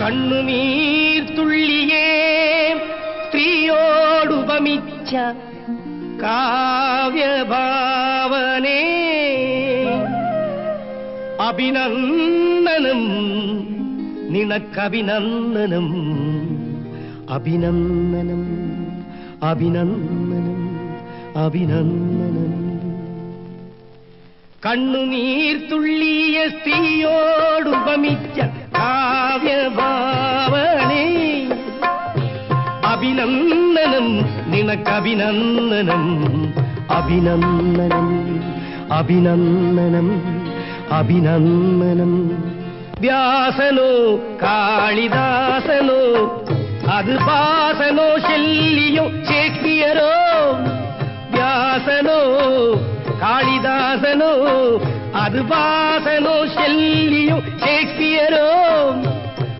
കണ്ണുനീർത്തുള്ളിയേ സ്ത്രീയോടുപമിച്ച കാവ്യഭാവനേ അഭിനന്ദനം നിനക്കഭിനന്ദനം അഭിനന്ദനം അഭിനന്ദനം അഭിനന്ദനം കണ്ണുനീർത്തുള്ളിയ സ്ത്രീയോടുപമിച്ച കാവ്യഭാവനേ അഭിനന്ദനം നിനക്കഭിനന്ദനം അഭിനന്ദനം അഭിനന്ദനം അഭിനന്ദനം വ്യാസനോ കാളിദാസനോ അത് ഭാസനോ ശല്യോ ഷേക്സ്പിയറോ വ്യാസനോ കാളിദാസനോ അത് ഭാസനോ ശല്യോ ഷേക്സ്പിയറോ